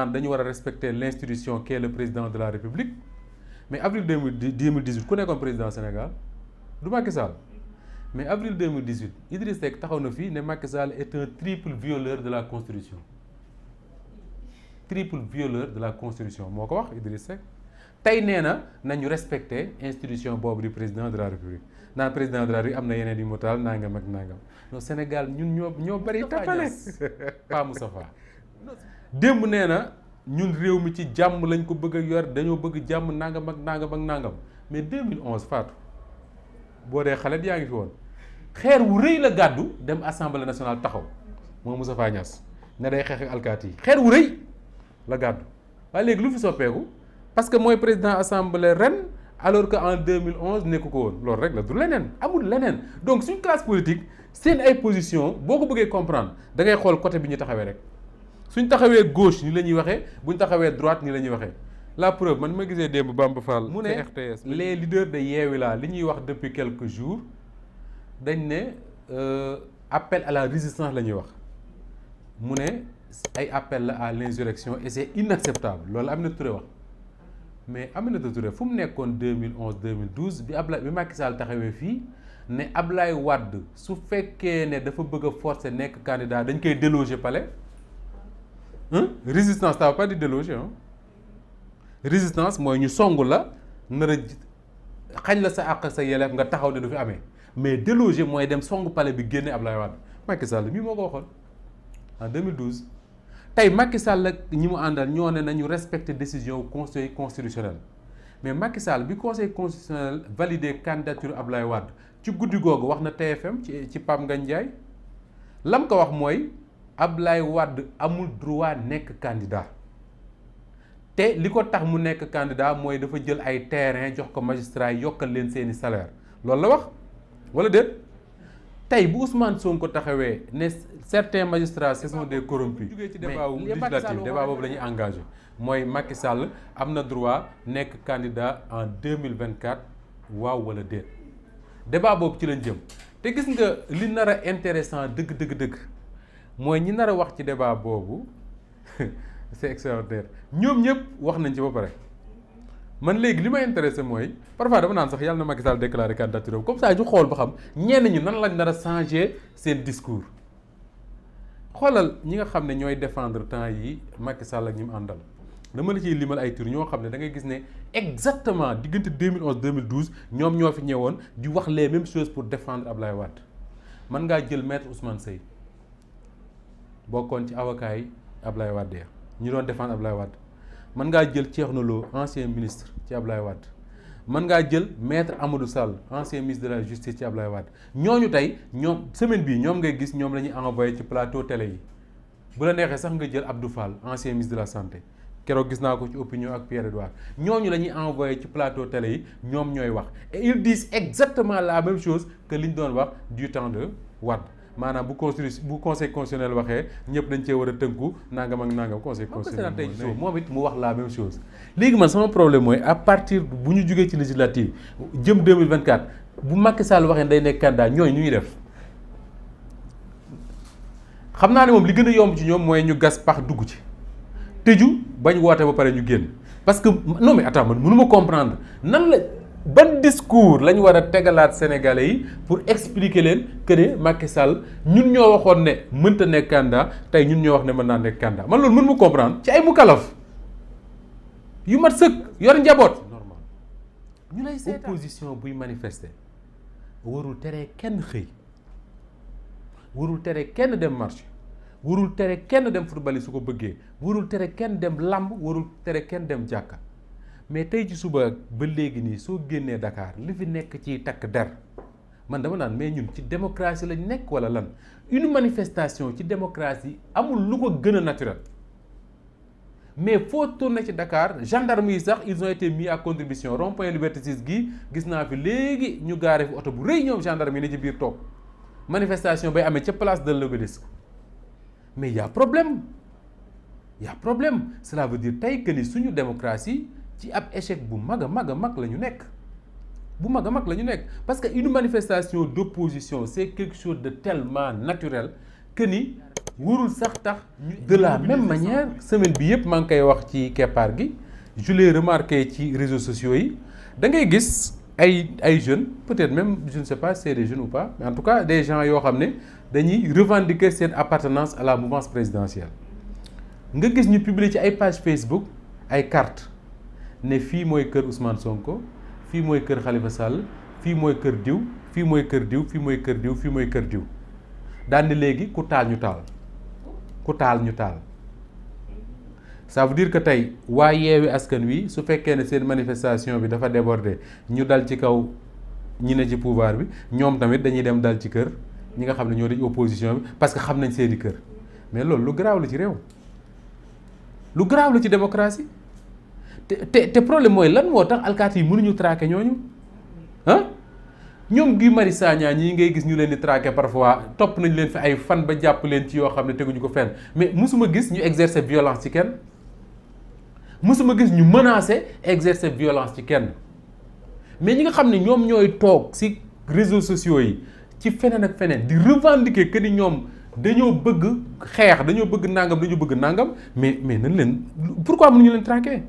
dañu war a respecter l'institution qu'est le président de la République mais avril 2018 ku nekkoon président Sénégal du Macky Sall mais avril 2018 Idriss Seck taxaw na fii ne Macky Sall est un triple violeur de la constitution triple violeur de la constitution moo ko wax Idriss Seck tey nee na nañu respecter institution boobu di président de la République naan président de la République am na yeneen yu mu taal nangam ak nangam non Sénégal ñun ñoo bari tapale Pa Moustapha démb nee na ñun réew mi ci jàmm lañ ko bëgg a yor dañoo bëgg jàmm nangam ak nangam ak nangam mais 2011 Fatou boo dee xale yaa ngi fi woon xeer wu rëy la gàddu dem assemblée nationale taxaw moom Moustapha Niasse ne day xeex ak alkaati yi xeer wu rëy la gàddu waaye léegi lu fi soppeeku parce que mooy président assemblée ren alors que en 2011 nekku ko woon loolu rek la du leneen amul leneen donc suñ classe politique seen ay position boo ko bëggee comprendre da ngay xool côté bi ñu taxawee rek. suñ taxawee gauche ni la ñuy waxee buñ taxawee droite ni la ñuy waxee la preuve man ma gisee démb Bamba Fall mu ne RTS les leaders de Yewwi la li ñuy wax depuis quelques jours dañ ne appel à la résistance la ñuy wax mu ne ay appel la à l'insurrection et c'est inacceptable loolu Aminata Touré wax mais Aminata Touré fu mu nekkoon 2011 2012 bi Macky Sall taxawee fii ne Ablaye Wade su fekkee ne dafa bëgg a forcer nekk candidat dañ koy déloger palais résistance ça veut pas dire déloger résistance mooy ñu song la nar a xañ la sa àq sa yelleef nga taxaw ne du fi amee mais déloger mooy dem song palais bi génne Ablaye Wade Macky Sall mii moo ko waxoon en 2012 tey Macky Sall ak ñi mu àndal ñoo ne nañu respecter décision conseil constitutionnel mais Macky Sall bi conseil constitutionnel validé candidature Ablaye Wade ci guddi googu wax na TFM ci Pape Ngagne Ndiaye lam ko wax mooy Ablaye Wade amul droit nekk candidat te li ko tax mu nekk candidat mooy dafa jël ay terrain jox ko magistrat yi yokkal leen seeni salaire loolu la wax wala déet tey bu Ousmane Sonko taxawee ne certains magistrats ce sont des corrompus jugee ci débat législatif débat boobu la ñuy engagé mooy Macky Sall am na droit nekk candidat en 2024 waaw wala déet débat boobu ci lañ jëm te gis nga li nar a intéressant dëgg mooy ñi nar a wax ci débat boobu c'est extraordinaire ñoom ñëpp wax nañ ci ba pare man léegi li ma intéressé mooy parfois dama naan sax yàlla na Macky Sall déclaré candidature comme ça ñu xool ba xam ñenn ñi nan lañ nar a changer seen discours xoolal ñi nga xam ne ñooy défendre temps yi Macky Sall ak ñi mu àndal dama la ciy limal ay tur ñoo xam ne da ngay gis ne exactement diggante 2011 2012 ñoom ñoo fi ñëwoon di wax les mêmes choses pour défendre Ablaye Wade mën ngaa jël maître Ousmane Seye bokkoon ci avocat yi Ablaye Wade ñi doon défendre Ablaye Wade mën ngaa jël Thierno Lo ancien ministre ci Ablaye Wade mën ngaa jël maître Amadou Sall ancien ministre de la justice ci Ablaye Wade ñooñu tey ñoom semaine bii ñoom ngay gis ñoom la ñuy envoyé ci plateau télé yi bu la neexee sax nga jël Abdou Fall ancien ministre de la santé keroog gis naa ko ci opinion ak Pierre Edouard ñooñu la ñuy envoyé ci plateau télé yi ñoom ñooy wax et ils disent exactement la même chose que li ñu doon wax du temps de Wade maanaam bu conseil constitutionnel waxee ñëpp dañ cee war a tënku nangam ak nangam conseil constitutionnel tey ci suuf moom it mu wax la même chose léegi man sama problème mooy à partir bu ñu jógee ci législative jëm 2024 bu Macky Sall waxee day nekk candidat ñooñu ñu ñuy def xam naa ne moom li gën a yomb ci ñoom mooy ñu gas pax dugg ci tëju bañ woote ba pare ñu génn parce que non mais attends man mënu ma comprendre nan la ban discours lañ war a tegalaat sénégalais yi pour expliquer leen que ne Macky Sall ñun ñoo waxoon ne mënta nekk candidat tey ñun ñoo wax ne mën naa nekk candidat man loolu mën mu comprendre ci ay mukalaf yu mat sëkk yor njaboot normal ñu lay seetaan opposition buy manifester warul tere kenn xëy warul tere kenn dem marché warul tere kenn dem football su ko bëggee warul tere kenn dem làmb warul tere kenn dem jàkka mais tey ci suba ba léegi nii soo génnee Dakar li fi nekk ci takk der man dama naan mais ñun ci démocratie lañ nekk wala lan une manifestation ci démocratie amul lu ko gën a naturel mais foo tourné ci Dakar gendarme yi sax ils ont été mis à contribution rond-point Liberté 6 gii gis naa fi léegi ñu gaare fi oto bu rëy ñoom gendarme yi ne ci biir toog manifestation bay amee ca place de l'Obélisque mais y a problème cela veut dire tey que ni suñu démocratie ci ab échec bu mag a mag la ñu nekk parce que une manifestation d'opposition c'est quelque chose de tellement naturel que ni warul sax tax de la même manière semaine bi yëpp maa ngi koy wax ci keppaar gi je l'ai remarqué ci réseaux sociaux yi da ngay gis ay jeunes peut-être même je ne sais pas si c'est des jeunes ou pas mais en tout cas des gens yoo xam ne dañuy revendiquer seen appartenance à la mouvance présidentielle nga gis ñu publier ci ay page Facebook ay cartes ne fii mooy kër Ousmane Sonko fii mooy kër Khalifa Sall fii mooy kër diw fii mooy kër diw fii mooy kër diw fii mooy kër diw daal di léegi ku taal ñu taal ku taal ñu taal ça veut dire que tey waa Yewwi Askan Wi su fekkee ne seen manifestation bi dafa déborder ñu dal ci kaw ñi ne ci pouvoir bi ñoom tamit dañuy dem dal ci kër ñi nga xam ne ñoo di opposition bi parce que xam nañ seeni kër mais loolu lu garaaw la ci réew lu garaaw la ci démocratie te problème mooy lan moo tax alkaati yi mënuñu traquer ñooñu ah ñoom Guy Marius Sagna ñii ngay gis ñu leen di traquer parfois topp nañ leen fi ay fan ba jàpp leen ci yoo xam ne teguñu ko fenn mais musuma gis ñu exercer violence ci kenn musuma gis ñu menacer exercer violence ci kenn mais ñi nga xam ne ñoom ñooy toog ci réseaux sociaux yi ci feneen ak feneen di revendiquer que ni ñoom dañoo bëgg xeex dañoo bëgg nangam mais nañ leen pourquoi mënuñu leen traquer